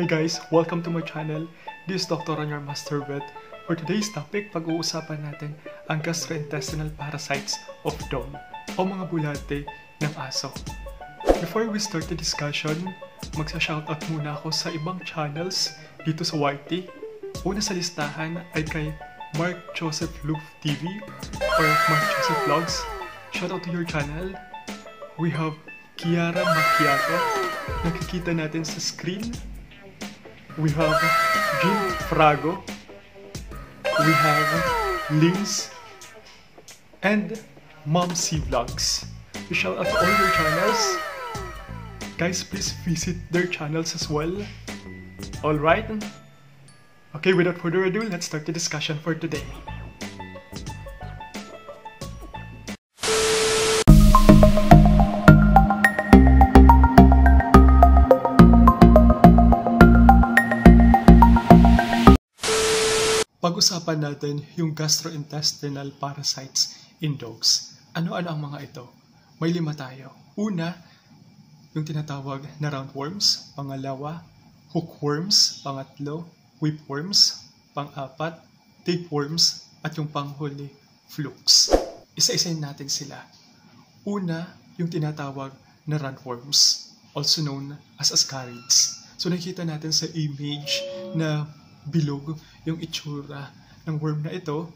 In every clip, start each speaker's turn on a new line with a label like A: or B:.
A: Hi guys! Welcome to my channel. This is Dr. Ron, your Master Vet. For today's topic, pag-uusapan natin ang gastrointestinal parasites of dog o mga bulate ng aso. Before we start the discussion, magsa-shoutout muna ako sa ibang channels dito sa YT. Una sa listahan ay kay Mark Joseph Loof TV or Mark Joseph Vlogs. Shoutout to your channel. We have Kiara Macchiato, nakikita natin sa screen. We have Jim Frago. We have Lins and Mom C Vlogs. We shout out to all your channels. Guys, please visit their channels as well. Alright? Okay, without further ado, let's start the discussion for today. Pag-usapan natin yung gastrointestinal parasites in dogs. Ano-ano ang mga ito? May 5 tayo. Una, yung tinatawag na roundworms. Pangalawa, hookworms. Pangatlo, whipworms. Pang-4, tapeworms. At yung panghuli, flukes. Isa-isayin natin sila. Una, yung tinatawag na roundworms, also known as ascarids. So nakikita natin sa image na bilog yung itsura ng worm na ito.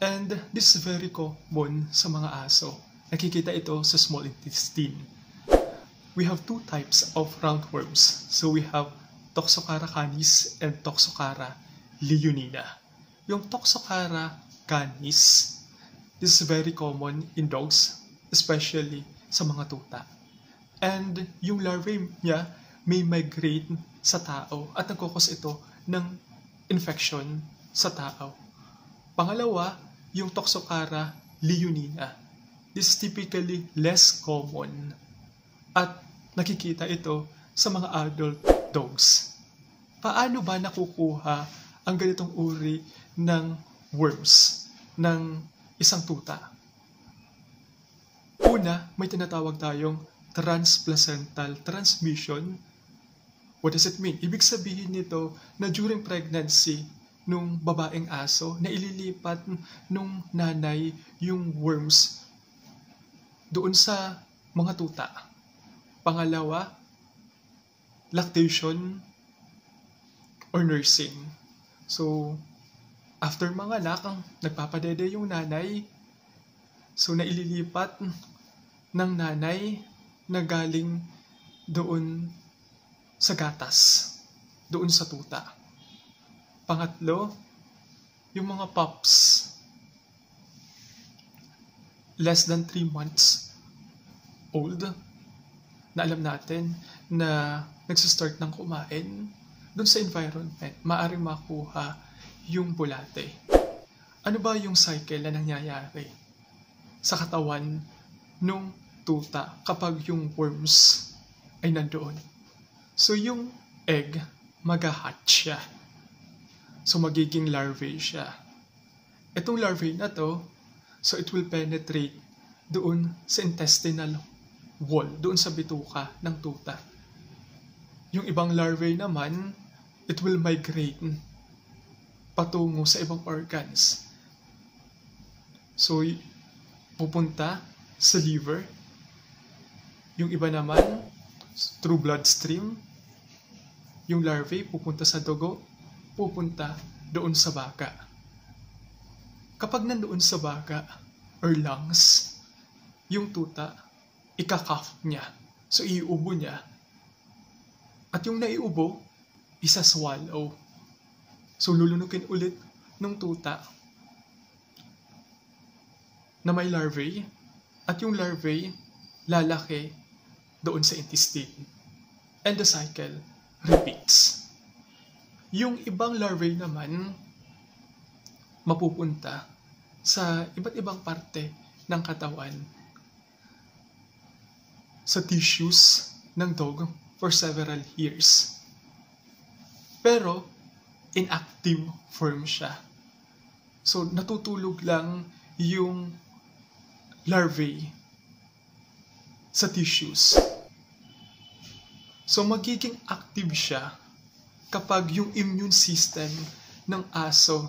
A: And this is very common sa mga aso. Nakikita ito sa small intestine. We have 2 types of roundworms. So we have Toxocara canis and Toxocara leonina. Yung Toxocara canis, this is very common in dogs, especially sa mga tuta. And yung larvae niya may migrate sa tao at nagkukos ito ng infection sa tao. Pangalawa, yung Toxocara leonina. This is typically less common at nakikita ito sa mga adult dogs. Paano ba nakukuha ang ganitong uri ng worms ng isang tuta? Una, may tinatawag tayong transplacental transmission. What does it mean? Ibig sabihin nito na during pregnancy nung babaeng aso, na ililipat nung nanay yung worms doon sa mga tuta. Pangalawa, lactation or nursing. So, after manganak, nagpapadede yung nanay. So, naililipat ng nanay na galing doon sa gatas, doon sa tuta. Pangatlo, yung mga pups, less than 3 months old, na alam natin na nagsistart ng kumain, doon sa environment, maaaring makuha yung bulate. Ano ba yung cycle na nangyayari sa katawan nung tuta kapag yung worms ay nandoon? So, yung egg, mag-hatch siya. So, magiging larvae siya. Itong larvae na to, so it will penetrate doon sa intestinal wall, doon sa bituka ng tuta. Yung ibang larvae naman, it will migrate patungo sa ibang organs. So, pupunta sa liver. Yung iba naman, through bloodstream. Yung larvae pupunta sa dugo, pupunta doon sa baga. Kapag nandoon sa baga or lungs, yung tuta, ika-cough niya. So, iubo niya. At yung naiubo, isa-swallow. So, lulunukin ulit ng tuta na may larvae. At yung larvae, lalaki doon sa intestine. And the cycle repeats. Yung ibang larvae naman, mapupunta sa iba't ibang parte ng katawan, sa tissues ng dog for several years. Pero, inactive form siya. So, natutulog lang yung larvae sa tissues. So, magiging active siya kapag yung immune system ng aso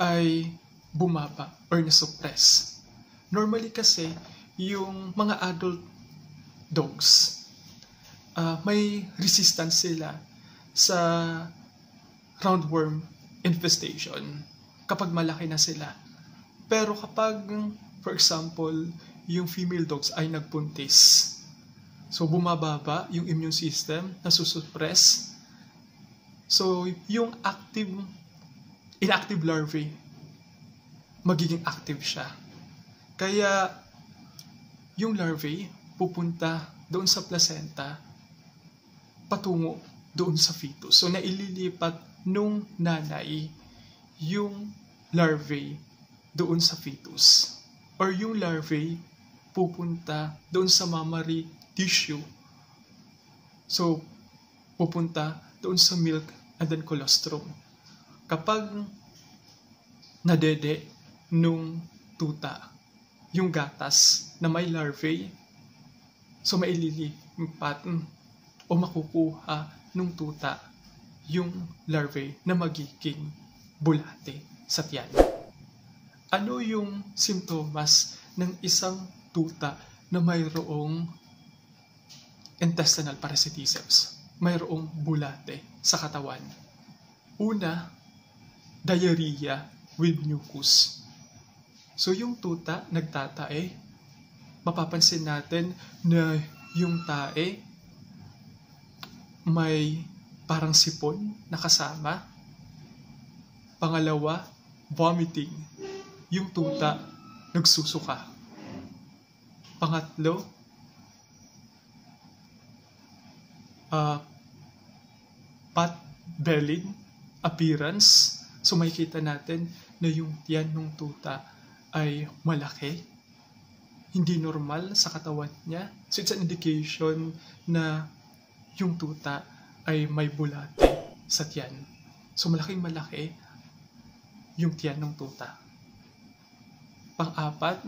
A: ay bumaba or nasuppress. Normally kasi, yung mga adult dogs, may resistance sila sa roundworm infestation kapag malaki na sila. Pero kapag, for example, yung female dogs ay nagpuntis, so bumababa yung immune system, nasusuppress. So yung inactive larvae, magiging active siya. Kaya yung larvae pupunta doon sa placenta patungo doon sa fetus. So naililipat nung nanay yung larvae doon sa fetus. Or yung larvae pupunta doon sa mammary tissue. So pupunta doon sa milk and then colostrum. Kapag nadede nung tuta yung gatas na may larvae, so maililipat o makukuha nung tuta yung larvae na magiging bulate sa tiyan. Ano yung simptomas ng isang tuta na mayroong intestinal parasitisms, mayroong bulate sa katawan? Una, diarrhea with mucus. So yung tuta nagtatae, mapapansin natin na yung tae may parang sipon na kasama. Pangalawa, vomiting. Yung tuta nagsusuka. Pangatlo, pot-bellied appearance. So makikita natin na yung tiyan ng tuta ay malaki, hindi normal sa katawan niya. So it's an indication na yung tuta ay may bulate sa tiyan. So malaking malaki yung tiyan ng tuta. Pang-apat,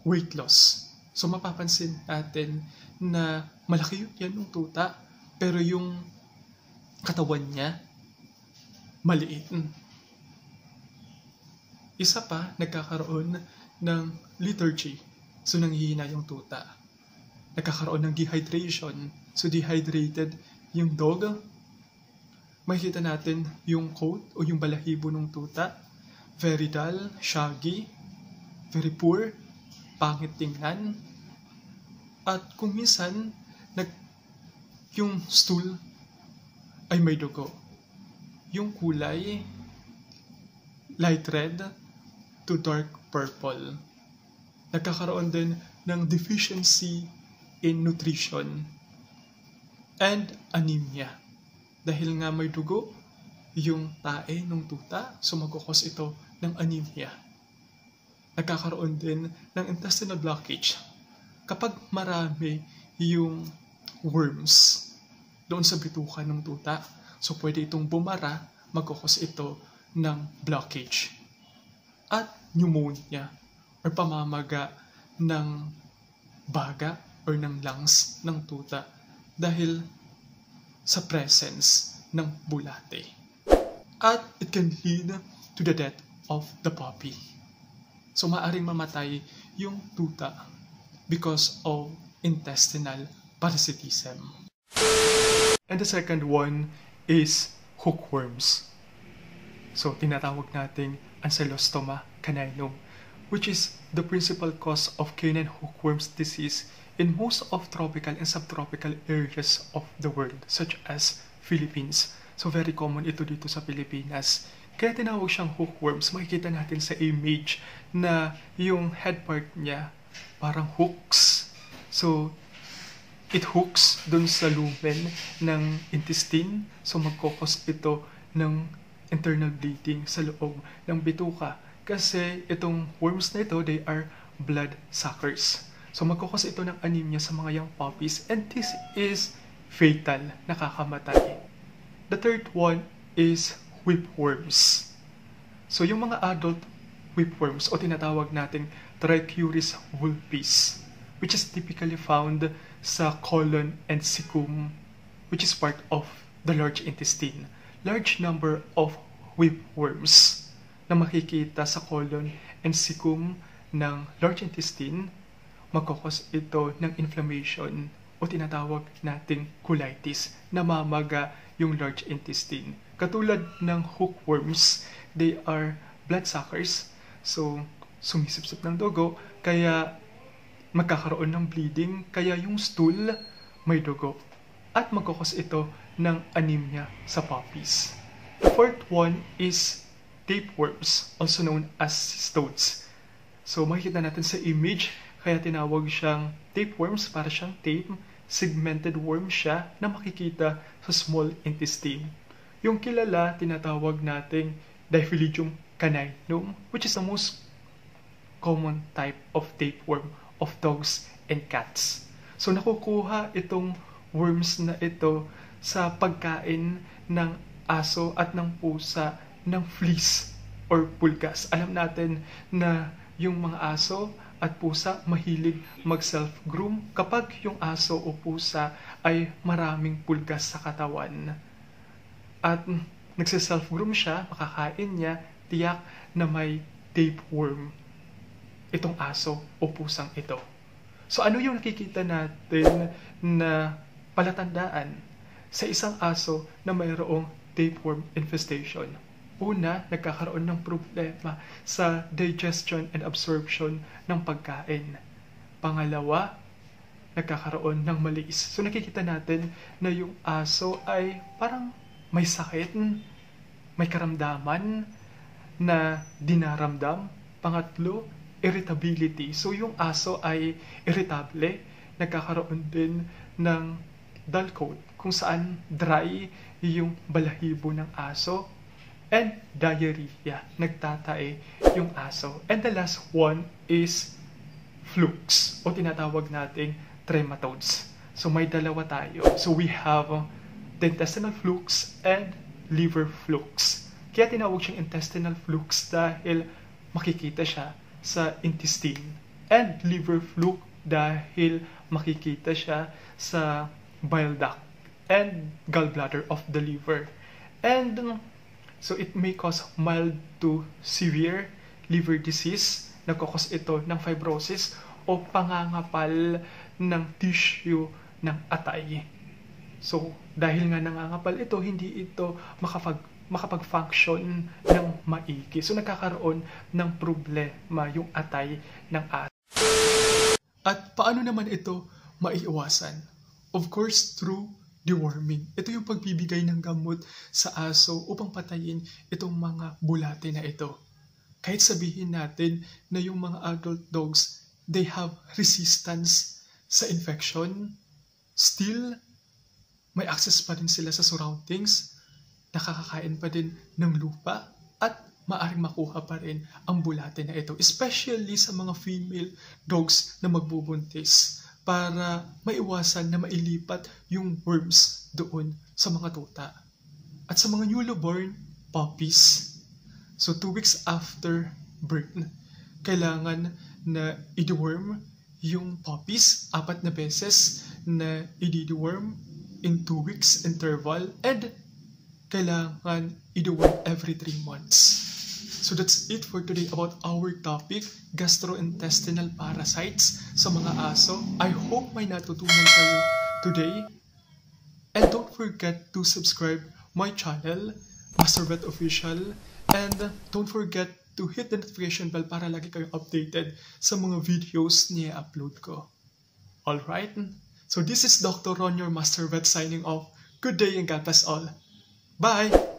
A: weight loss. So mapapansin natin na malaki yung tiyan ng tuta, pero yung katawan niya maliit. Isa pa, nagkakaroon ng lethargy. So nanghihina yung tuta. Nagkakaroon ng dehydration. So dehydrated yung dog. Makikita natin yung coat o yung balahibo ng tuta. Very dull, shaggy, very poor, pangit tingnan. At kung minsan, yung stool ay may dugo. Yung kulay, light red to dark purple. Nagkakaroon din ng deficiency in nutrition and anemia. Dahil nga may dugo yung tae ng tuta, so magkukos ito ng anemia. Nagkakaroon din ng intestinal blockage. Kapag marami yung worms doon sa bituka ng tuta, so pwede itong bumara, magkukos ito ng blockage. At pneumonia or pamamaga ng baga or ng lungs ng tuta dahil sa presence ng bulate. At it can lead to the death of the puppy. So maaring mamatay yung tuta because of intestinal parasitism. And the second one is hookworms. So tinatawag nating Ancylostoma caninum, which is the principal cause of canine hookworms disease in most of tropical and subtropical areas of the world, such as Philippines. So very common ito dito sa Pilipinas. Kaya tinawag siyang hookworms. Makikita natin sa image na yung head part niya parang hooks. So it hooks dun sa lumen ng intestine. So magkokos ito ng internal bleeding sa loob ng bituka. Kasi itong worms na ito, they are blood suckers. So magkukos ito ng anemia sa mga young puppies, and this is fatal, nakakamatay. The third one is whipworms. So yung mga adult whipworms o tinatawag nating Trichuris vulpis, which is typically found sa colon and cecum, which is part of the large intestine. Large number of whipworms na makikita sa colon and cecum ng large intestine, magkakos ito ng inflammation o tinatawag nating colitis, namamaga yung large intestine. Katulad ng hookworms, they are bloodsuckers, so sumisipsip ng dugo, kaya magkakaroon ng bleeding, kaya yung stool may dugo. At magkakos ito ng anemia sa puppies. The fourth one is tapeworms, also known as cystodes. So makikita natin sa image, kaya tinawag siyang tapeworms para siyang tape, segmented worm siya na makikita sa small intestine. Yung kilala, tinatawag nating Diphylidium caninum, which is the most common type of tapeworm of dogs and cats. So nakukuha itong worms na ito sa pagkain ng aso at ng pusa ng fleas or pulgas. Alam natin na yung mga aso at pusa mahilig mag-self-groom kapag yung aso o pusa ay maraming pulgas sa katawan. At nagse-self-groom siya, makakain niya, tiyak na may tapeworm itong aso o pusang ito. So ano yung nakikita natin na palatandaan sa isang aso na mayroong tapeworm infestation? Una, nagkakaroon ng problema sa digestion and absorption ng pagkain. Pangalawa, nagkakaroon ng malaise. So nakikita natin na yung aso ay parang may sakit, may karamdaman na dinaramdam. Pangatlo, irritability. So yung aso ay irritable, nagkakaroon din ng dull coat, kung saan dry yung balahibo ng aso, and diarrhea, nagtatae yung aso. And the last one is flukes, o tinatawag nating trematodes. So may dalawa tayo. So we have the intestinal flukes and liver flukes. Kaya tinawag siyang intestinal flukes dahil makikita siya sa intestine, and liver fluke dahil makikita siya sa bile duct and gallbladder of the liver. And so it may cause mild to severe liver disease. Nagkakos ito ng fibrosis o pangangapal ng tissue ng atay. So dahil nga nangangapal ito, hindi ito makapag-function ng maigi. So nagkakaroon ng problema yung atay ng aso. At paano naman ito maiiwasan? Of course, through deworming. Ito yung pagbibigay ng gamot sa aso upang patayin itong mga bulate na ito. Kahit sabihin natin na yung mga adult dogs, they have resistance sa infection, still, may access pa rin sila sa surroundings, nakakakain pa din ng lupa, at maaring makuha pa rin ang bulate na ito. Especially sa mga female dogs na magbubuntis, para maiwasan na mailipat yung worms doon sa mga tuta. At sa mga newborn puppies, so 2 weeks after birth, kailangan na i-deworm yung puppies 4 na beses, na i-deworm in 2 weeks interval, and kailangan i-deworm every 3 months. So that's it for today about our topic, gastrointestinal parasites sa mga aso. I hope may natutunan kayo today. And don't forget to subscribe my channel, Master Vet Official. And don't forget to hit the notification bell para lagi kayong updated sa mga videos niya upload ko. Alright? So this is Dr. Ron, your Master Vet, signing off. Good day and God bless all. Bye!